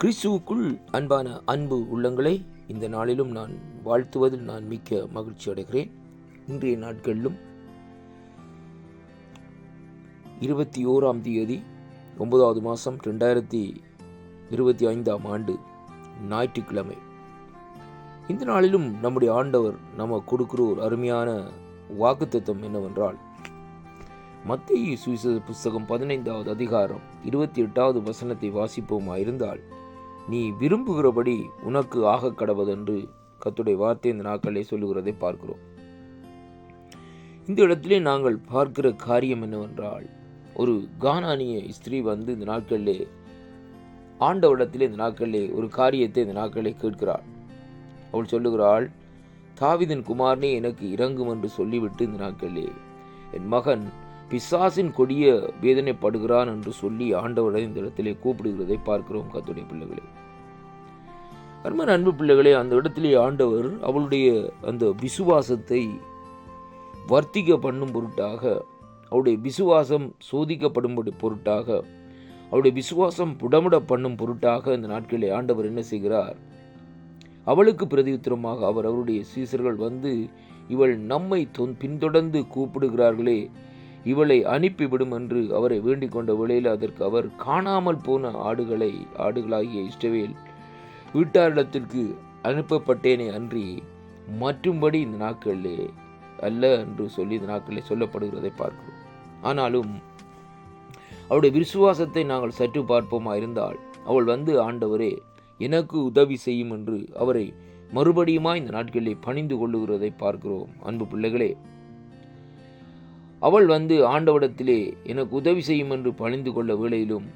கிறிஸ்துவுக்குள் அன்பான அன்பு உள்ளங்களை இந்த நாளிலும் நான் வாழ்த்துவதில் நான் மிக்க மகிழ்ச்சி அடைகிறேன். இன்றைய நாட்களிலும் 21ஆம் தேதி 9வது மாதம் 2025ஆம் ஆண்டு ஞாயிற்றுக்கிழமை. இந்த நாளிலும் நம்முடைய ஆண்டவர் நம்ம கொடுக்கிற ஒரு அருமையான வாக்குத்தத்தம் என்னவென்றால், மத்தேயு சுவிசேஷ புஸ்தகம் 15வது அதிகாரம் 28வது வசனத்தை வாசிப்போமாயிருந்தால், நீ விரும்புகிறபடி உனக்கு ஆக கடவதென்று கர்த்தருடைய வார்த்தை இந்த நாட்களிலே சொல்லுகிறதை பார்க்கிறோம். இந்த இடத்திலே நாங்கள் பார்க்கிற காரியம் என்னவென்றால், ஒரு கானானிய ஸ்திரீ இந்த நாட்களிலே ஆண்டவரிடத்திலே இந்த நாட்களிலே ஒரு காரியத்தை இந்த நாட்களிலே கேட்கிறாள். அவள் சொல்லுகிறாள், தாவீதின் குமாரனே எனக்கு இரங்கும் என்று சொல்லிவிட்டு இந்த நாட்களிலே என் மகன் பிசாசின் கொடிய வேதனைப்படுகிறான் என்று சொல்லி ஆண்டவரை இந்த இடத்திலே கூப்பிடுகிறதை பார்க்கிறோம். கர்த்தருடைய பிள்ளைகளே, அருமையான அன்பு பிள்ளைகளே, அந்த இடத்திலே ஆண்டவர் அவளுடைய அந்த விசுவாசத்தை வர்த்திக்க பண்ணும் பொருட்டாக, அவருடைய விசுவாசம் சோதிக்கப்படும் பொருட்டாக, அவருடைய விசுவாசம் புடமுட பண்ணும் பொருட்டாக இந்த நாட்களிலே ஆண்டவர் என்ன செய்கிறார்? அவளுக்கு பிரதியுத்தரமாக அவர் அவருடைய சீசர்கள் இவள் நம்மை பின்தொடர்ந்து கூப்பிடுகிறார்களே, இவளை அனுப்பிவிடும் என்று அவரை வேண்டிக் கொண்ட வேளையில் அதற்கு அவர் காணாமல் போன ஆடுகளாகிய இஸ்ரவேல் வீட்டாரிடத்திற்கு அனுப்பப்பட்டேனே அன்றி மற்றும்படி இந்த நாட்களிலே அல்ல என்று சொல்லி இந்த நாட்களிலே சொல்லப்படுகிறதை பார்க்கிறோம். ஆனாலும் அவருடைய விசுவாசத்தை நாங்கள் சற்று பார்ப்போமா இருந்தால், அவள் ஆண்டவரே எனக்கு உதவி செய்யும் என்று அவரை மறுபடியுமா இந்த நாட்களிலே பணிந்து கொள்ளுகிறதை பார்க்கிறோம். அன்பு பிள்ளைகளே, அவள் ஆண்டவரிடத்திலே எனக்கு உதவி செய்யும் என்று பணிந்து கொள்ள வேளையிலும்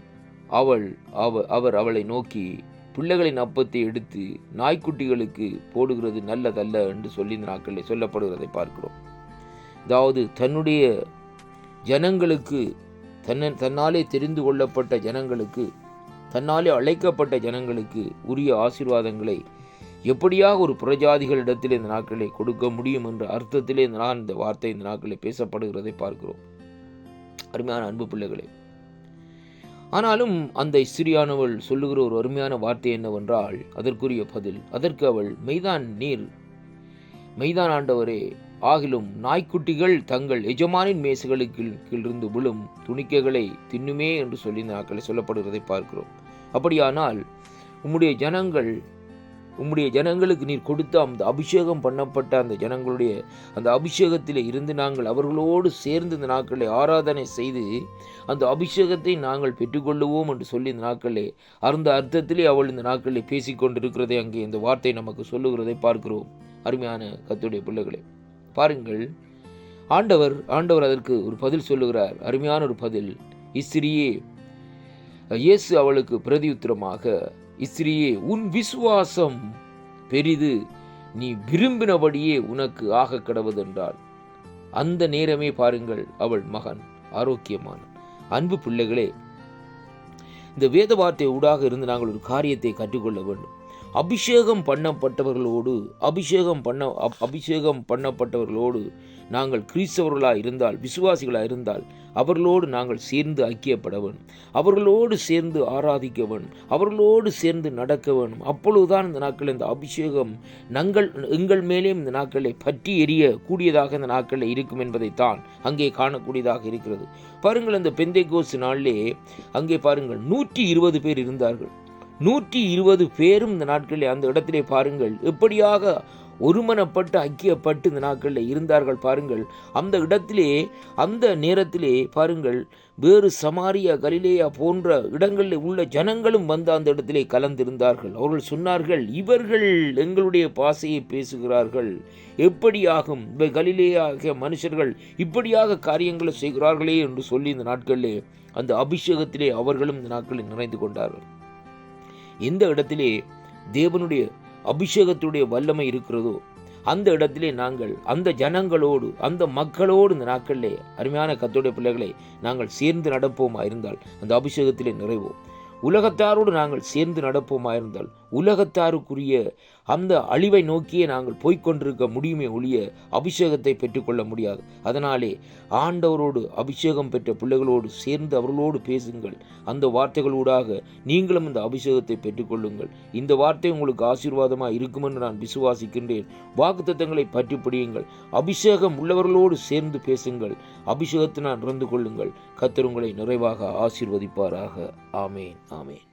அவர் அவளை நோக்கி பிள்ளைகளின் அப்பத்தை எடுத்து நாய்க்குட்டிகளுக்கு போடுகிறது நல்லதல்ல என்று சொல்லி இந்த நாட்களில் சொல்லப்படுகிறதை பார்க்கிறோம். அதாவது தன்னுடைய ஜனங்களுக்கு, தன்னாலே தெரிந்து கொள்ளப்பட்ட ஜனங்களுக்கு, தன்னாலே அழைக்கப்பட்ட ஜனங்களுக்கு உரிய ஆசீர்வாதங்களை எப்படியாக ஒரு புறஜாதிகளிடத்தில் இந்த நாட்களை கொடுக்க முடியும் என்ற அர்த்தத்திலே இந்த வார்த்தை இந்த நாட்களில் பேசப்படுகிறதை பார்க்கிறோம். அருமையான அன்பு பிள்ளைகளே, ஆனாலும் அந்த ஸ்திரியானவள் சொல்லுகிற ஒரு அருமையான வார்த்தை என்னவென்றால், அதற்குரிய பதில், அதற்கு அவள் மெய்தான் ஆண்டவரே, ஆகிலும் நாய்க்குட்டிகள் தங்கள் எஜமானின் மேசுகளுக்கு கீழிருந்து விழும் துணிக்கைகளை தின்னுமே என்று சொல்லி இந்த நாட்களை சொல்லப்படுகிறதை பார்க்கிறோம். அப்படியானால் உம்முடைய ஜனங்களுக்கு நீர் கொடுத்த அந்த அபிஷேகம் பண்ணப்பட்ட அந்த ஜனங்களுடைய அந்த அபிஷேகத்திலே இருந்து நாங்கள் அவர்களோடு சேர்ந்து இந்த நாட்களை ஆராதனை செய்து அந்த அபிஷேகத்தை நாங்கள் பெற்றுக்கொள்ளுவோம் என்று சொல்லி இந்த நாட்களே அந்த அர்த்தத்திலே அவள் இந்த நாட்களில் பேசிக்கொண்டிருக்கிறதை அங்கே இந்த வார்த்தை நமக்கு சொல்லுகிறதை பார்க்கிறோம். அருமையான கர்த்தருடைய பிள்ளைகளே, பாருங்கள், ஆண்டவர் அதற்கு ஒரு பதில் சொல்லுகிறார். அருமையான ஒரு பதில். இஸ்திரியே, இயேசு அவளுக்கு பிரதியுத்தரமாக, இஸ்திரியே, உன் விசுவாசம் பெரிது, நீ விரும்பினபடியே உனக்கு ஆக கடவது என்றால், அந்த நேரமே பாருங்கள் அவள் மகன் ஆரோக்கியமான. அன்பு பிள்ளைகளே, இந்த வேத வார்த்தை ஊடாக இருந்து நாங்கள் ஒரு காரியத்தை கற்றுக்கொள்ள வேண்டும். அபிஷேகம் பண்ணப்பட்டவர்களோடு நாங்கள் கிறிஸ்தவர்களாக இருந்தால், விசுவாசிகளாக இருந்தால், அவர்களோடு நாங்கள் சேர்ந்து ஐக்கியப்பட வேண்டும், அவர்களோடு சேர்ந்து ஆராதிக்க வேண்டும், அவர்களோடு சேர்ந்து நடக்க வேண்டும். அப்பொழுதுதான் இந்த நாட்களில் இந்த அபிஷேகம் எங்கள் மேலேயும் இந்த நாட்களை பற்றி எரிய கூடியதாக இந்த நாட்களில் இருக்கும் என்பதைத்தான் அங்கே காணக்கூடியதாக இருக்கிறது. பாருங்கள், அந்த பெந்தேகோஸ்து நாளிலே அங்கே பாருங்கள் 120 பேர் இருந்தார்கள். 120 பேரும் இந்த நாட்களில் அந்த இடத்திலே பாருங்கள் எப்படியாக ஒருமனப்பட்டு ஐக்கியப்பட்டு இந்த நாட்களில் இருந்தார்கள். பாருங்கள், அந்த இடத்திலே அந்த நேரத்திலே பாருங்கள் வேறு சமாரியா, கலிலேயா போன்ற இடங்களில் உள்ள ஜனங்களும் அந்த இடத்திலே கலந்திருந்தார்கள். அவர்கள் சொன்னார்கள், இவர்கள் எங்களுடைய பாஷையை பேசுகிறார்கள், எப்படியாகும் கலிலேயாக மனுஷர்கள் இப்படியாக காரியங்களை செய்கிறார்களே என்று சொல்லி இந்த நாட்களிலே அந்த அபிஷேகத்திலே அவர்களும் இந்த நாட்களில் நிறைந்து கொண்டார்கள். எந்த இடத்திலே தேவனுடைய அபிஷேகத்துடைய வல்லமை இருக்கிறதோ அந்த இடத்திலே நாங்கள் அந்த ஜனங்களோடு, அந்த மக்களோடு இந்த நாட்களிலே அருமையான கர்த்தருடைய பிள்ளைகளை நாங்கள் சேர்ந்து நடப்போமா இருந்தால் அந்த அபிஷேகத்திலே நிறைவோம். உலகத்தாரோடு நாங்கள் சேர்ந்து நடப்போமா இருந்தால் உலகத்தாருக்குரிய அந்த அழிவை நோக்கியே நாங்கள் போய்கொண்டிருக்க முடியுமே ஒழிய அபிஷேகத்தை பெற்றுக்கொள்ள முடியாது. அதனாலே ஆண்டவரோடு அபிஷேகம் பெற்ற பிள்ளைகளோடு சேர்ந்து அவர்களோடு பேசுங்கள். அந்த வார்த்தைகளூடாக நீங்களும் இந்த அபிஷேகத்தை பெற்றுக்கொள்ளுங்கள். இந்த வார்த்தை உங்களுக்கு ஆசீர்வாதமாக இருக்கும் என்று நான் விசுவாசிக்கின்றேன். வாக்குத்தத்தங்களை பற்றி பிடியுங்கள். அபிஷேகம் உள்ளவர்களோடு சேர்ந்து பேசுங்கள். அபிஷேகத்தினால் நடந்து கொள்ளுங்கள். கர்த்தர் உங்களை நிறைவாக ஆசீர்வதிப்பாராக. ஆமேன், ஆமேன்.